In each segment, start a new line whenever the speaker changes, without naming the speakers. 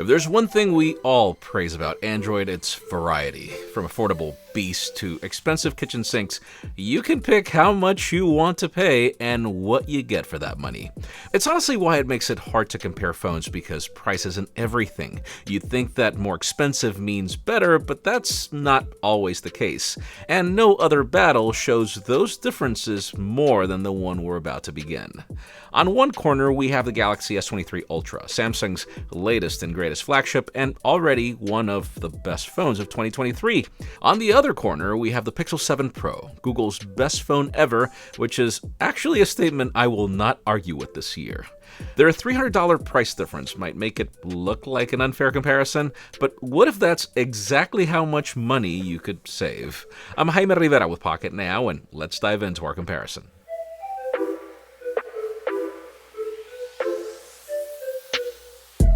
If there's one thing we all praise about Android, it's variety. From affordable beasts to expensive kitchen sinks, you can pick how much you want to pay and what you get for that money. It's honestly why it makes it hard to compare phones, because price isn't everything. You'd think that more expensive means better, but that's not always the case. And no other battle shows those differences more than the one we're about to begin. On one corner, we have the Galaxy S23 Ultra, Samsung's latest and greatest flagship, and already one of the best phones of 2023. On the other corner, we have the Pixel 7 Pro, Google's best phone ever, which is actually a statement I will not argue with this year. Their $300 price difference might make it look like an unfair comparison, but what if that's exactly how much money you could save? I'm Jaime Rivera with Pocket Now, and let's dive into our comparison.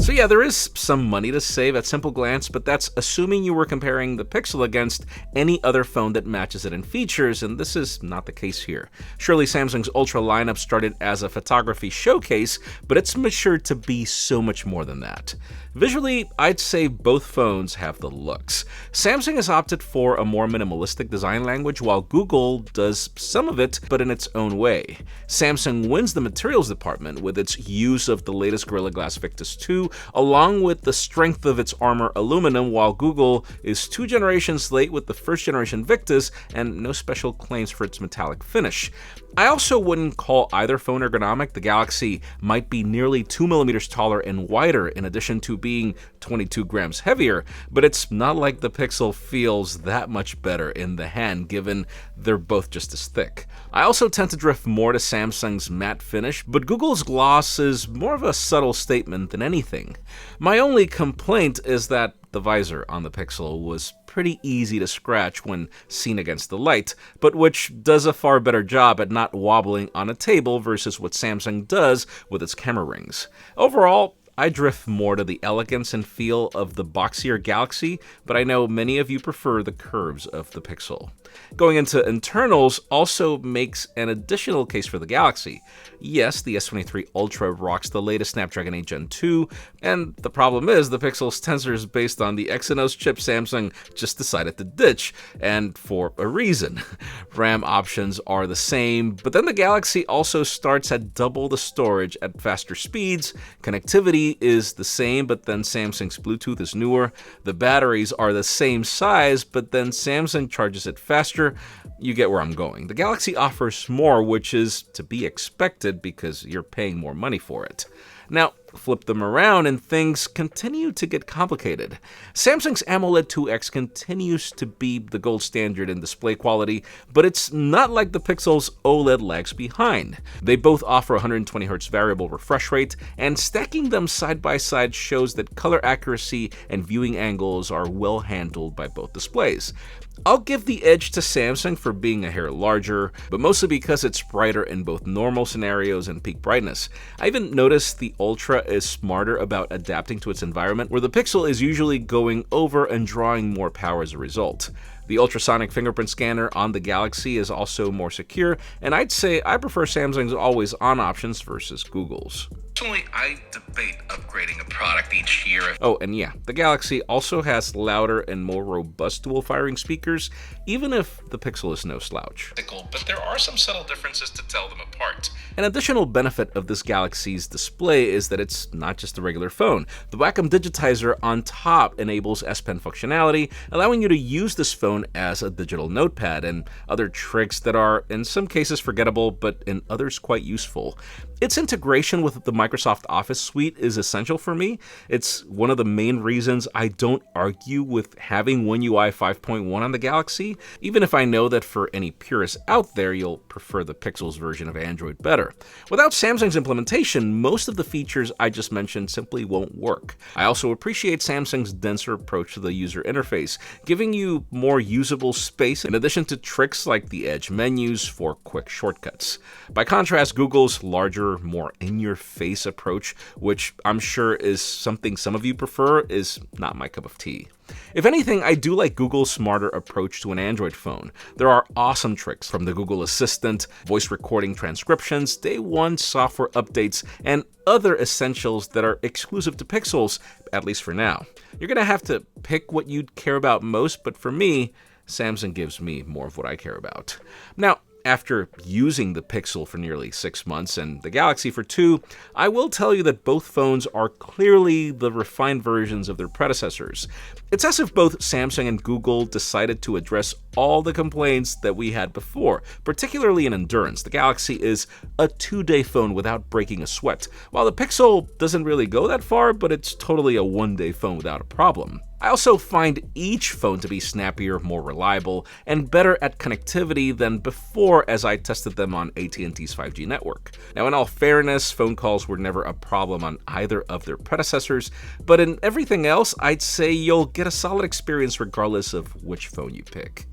So yeah, there is some money to save at simple glance, but that's assuming you were comparing the Pixel against any other phone that matches it in features, and this is not the case here. Surely Samsung's Ultra lineup started as a photography showcase, but it's matured to be so much more than that. Visually, I'd say both phones have the looks. Samsung has opted for a more minimalistic design language, while Google does some of it, but in its own way. Samsung wins the materials department with its use of the latest Gorilla Glass Victus 2, along with the strength of its Armor aluminum, while Google is 2 generations late with the first generation Victus and no special claims for its metallic finish. I also wouldn't call either phone ergonomic. The Galaxy might be nearly 2mm taller and wider, in addition to being 22 grams heavier, but it's not like the Pixel feels that much better in the hand, given they're both just as thick. I also tend to drift more to Samsung's matte finish, but Google's gloss is more of a subtle statement than anything. My only complaint is that the visor on the Pixel was pretty easy to scratch when seen against the light, but which does a far better job at not wobbling on a table versus what Samsung does with its camera rings. Overall, I drift more to the elegance and feel of the boxier Galaxy, but I know many of you prefer the curves of the Pixel. Going into internals also makes an additional case for the Galaxy. Yes, the S23 Ultra rocks the latest Snapdragon 8 Gen 2, and the problem is the Pixel's tensor is based on the Exynos chip Samsung just decided to ditch, and for a reason. RAM options are the same, but then the Galaxy also starts at double the storage at faster speeds, connectivity is the same, but then Samsung's Bluetooth is newer, the batteries are the same size, but then Samsung charges it faster. You get where I'm going. The Galaxy offers more, which is to be expected because you're paying more money for it. Now, flip them around and things continue to get complicated. Samsung's AMOLED 2X continues to be the gold standard in display quality, but it's not like the Pixel's OLED lags behind. They both offer 120Hz variable refresh rate, and stacking them side by side shows that color accuracy and viewing angles are well handled by both displays. I'll give the edge to Samsung for being a hair larger, but mostly because it's brighter in both normal scenarios and peak brightness. I even noticed the Ultra is smarter about adapting to its environment, where the Pixel is usually going over and drawing more power as a result. The ultrasonic fingerprint scanner on the Galaxy is also more secure, and I'd say I prefer Samsung's always-on options versus Google's.
Personally, I debate upgrading a product each year.
Oh, and yeah, the Galaxy also has louder and more robust dual-firing speakers, even if the Pixel is no slouch.
But there are some subtle differences to tell them apart.
An additional benefit of this Galaxy's display is that it's not just a regular phone. The Wacom Digitizer on top enables S Pen functionality, allowing you to use this phone as a digital notepad, and other tricks that are in some cases forgettable, but in others quite useful. Its integration with the Microsoft Office suite is essential for me. It's one of the main reasons I don't argue with having One UI 5.1 on the Galaxy, even if I know that for any purists out there, you'll prefer the Pixel's version of Android better. Without Samsung's implementation, most of the features I just mentioned simply won't work. I also appreciate Samsung's denser approach to the user interface, giving you more usable space in addition to tricks like the Edge menus for quick shortcuts. By contrast, Google's larger, more in-your-face case approach, which I'm sure is something some of you prefer, is not my cup of tea. If anything, I do like Google's smarter approach to an Android phone. There are awesome tricks from the Google Assistant, voice recording transcriptions, day one software updates, and other essentials that are exclusive to Pixels, at least for now. You're going to have to pick what you'd care about most, but for me, Samsung gives me more of what I care about. Now, after using the Pixel for nearly 6 months and the Galaxy for 2, I will tell you that both phones are clearly the refined versions of their predecessors. It's as if both Samsung and Google decided to address all the complaints that we had before, particularly in endurance. The Galaxy is a 2-day phone without breaking a sweat, while the Pixel doesn't really go that far, but it's totally a 1-day phone without a problem. I also find each phone to be snappier, more reliable, and better at connectivity than before as I tested them on AT&T's 5G network. Now, in all fairness, phone calls were never a problem on either of their predecessors, but in everything else, I'd say you'll get a solid experience regardless of which phone you pick.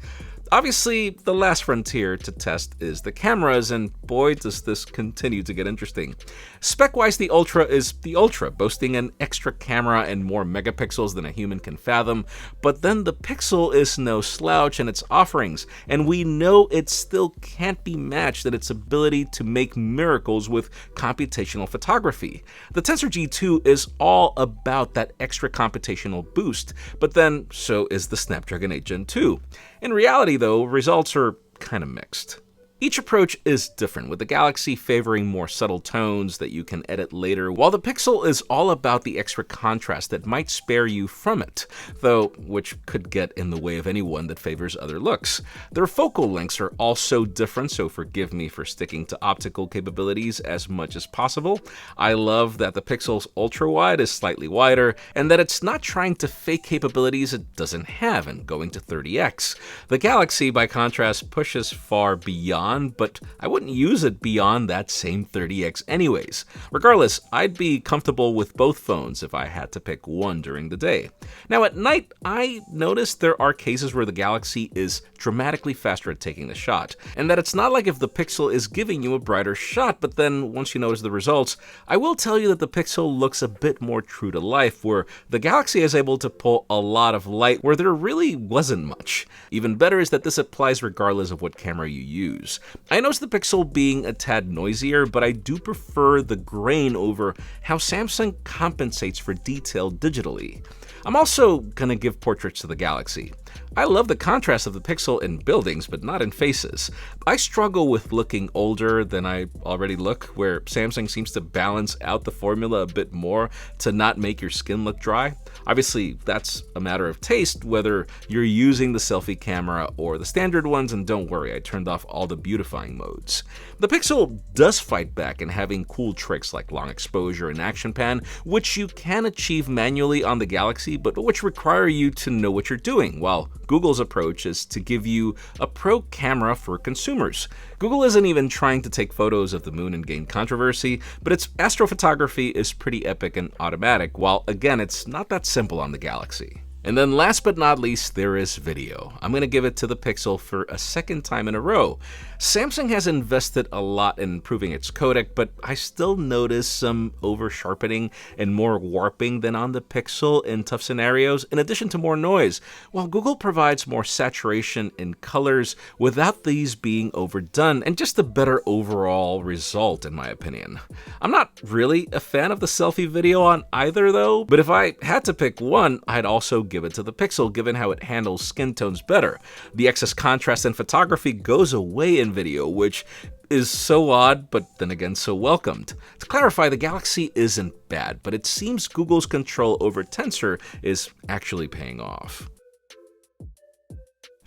Obviously, the last frontier to test is the cameras, and boy does this continue to get interesting. Spec-wise, the Ultra is the Ultra, boasting an extra camera and more megapixels than a human can fathom, but then the Pixel is no slouch in its offerings, and we know it still can't be matched in its ability to make miracles with computational photography. The Tensor G2 is all about that extra computational boost, but then so is the Snapdragon 8 Gen 2. In reality, though, results are kind of mixed. Each approach is different, with the Galaxy favoring more subtle tones that you can edit later, while the Pixel is all about the extra contrast that might spare you from it, though which could get in the way of anyone that favors other looks. Their focal lengths are also different, so forgive me for sticking to optical capabilities as much as possible. I love that the Pixel's ultra-wide is slightly wider, and that it's not trying to fake capabilities it doesn't have and going to 30x. The Galaxy, by contrast, pushes far beyond, but I wouldn't use it beyond that same 30x anyways. Regardless, I'd be comfortable with both phones if I had to pick one during the day. Now at night, I noticed there are cases where the Galaxy is dramatically faster at taking the shot, and that it's not like if the Pixel is giving you a brighter shot, but then once you notice the results, I will tell you that the Pixel looks a bit more true to life, where the Galaxy is able to pull a lot of light where there really wasn't much. Even better is that this applies regardless of what camera you use. I noticed the Pixel being a tad noisier, but I do prefer the grain over how Samsung compensates for detail digitally. I'm also gonna give portraits to the Galaxy. I love the contrast of the Pixel in buildings, but not in faces. I struggle with looking older than I already look, where Samsung seems to balance out the formula a bit more to not make your skin look dry. Obviously, that's a matter of taste, whether you're using the selfie camera or the standard ones, and don't worry, I turned off all the beautifying modes. The Pixel does fight back in having cool tricks like long exposure and action pan, which you can achieve manually on the Galaxy, but which require you to know what you're doing, while Google's approach is to give you a pro camera for consumers. Google isn't even trying to take photos of the moon and gain controversy, but its astrophotography is pretty epic and automatic, while again, it's not that simple on the Galaxy. And then last but not least, there is video. I'm going to give it to the Pixel for a second time in a row. Samsung has invested a lot in improving its codec, but I still notice some over-sharpening and more warping than on the Pixel in tough scenarios, in addition to more noise, while Google provides more saturation in colors without these being overdone, and just a better overall result, in my opinion. I'm not really a fan of the selfie video on either, though, but if I had to pick one, I'd also give it to the Pixel, given how it handles skin tones better. The excess contrast in photography goes away in video, which is so odd, but then again so welcomed. To clarify, the Galaxy isn't bad, but it seems Google's control over Tensor is actually paying off.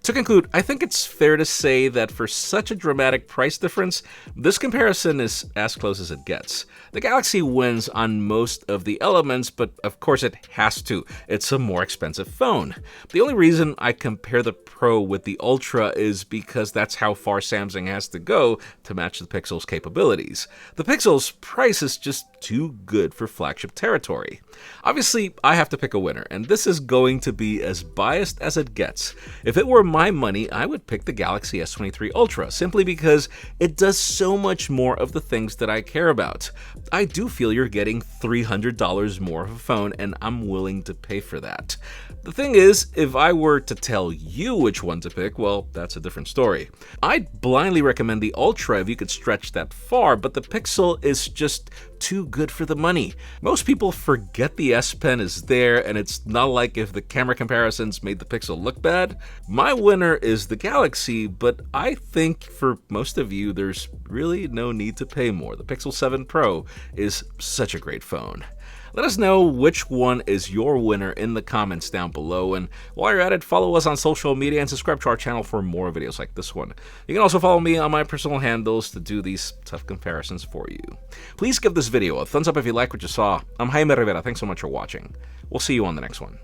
To conclude, I think it's fair to say that for such a dramatic price difference, this comparison is as close as it gets. The Galaxy wins on most of the elements, but of course it has to. It's a more expensive phone. The only reason I compare the Pro with the Ultra is because that's how far Samsung has to go to match the Pixel's capabilities. The Pixel's price is just too good for flagship territory. Obviously, I have to pick a winner, and this is going to be as biased as it gets. If it were my money, I would pick the Galaxy S23 Ultra, simply because it does so much more of the things that I care about. I do feel you're getting $300 more of a phone, and I'm willing to pay for that. The thing is, if I were to tell you which one to pick, well, that's a different story. I'd blindly recommend the Ultra if you could stretch that far, but the Pixel is just too good for the money. Most people forget the S Pen is there, and it's not like if the camera comparisons made the Pixel look bad. My winner is the Galaxy, but I think for most of you, there's really no need to pay more. The Pixel 7 Pro is such a great phone. Let us know which one is your winner in the comments down below, and while you're at it, follow us on social media and subscribe to our channel for more videos like this one. You can also follow me on my personal handles to do these tough comparisons for you. Please give this video a thumbs up if you like what you saw. I'm Jaime Rivera, thanks so much for watching. We'll see you on the next one.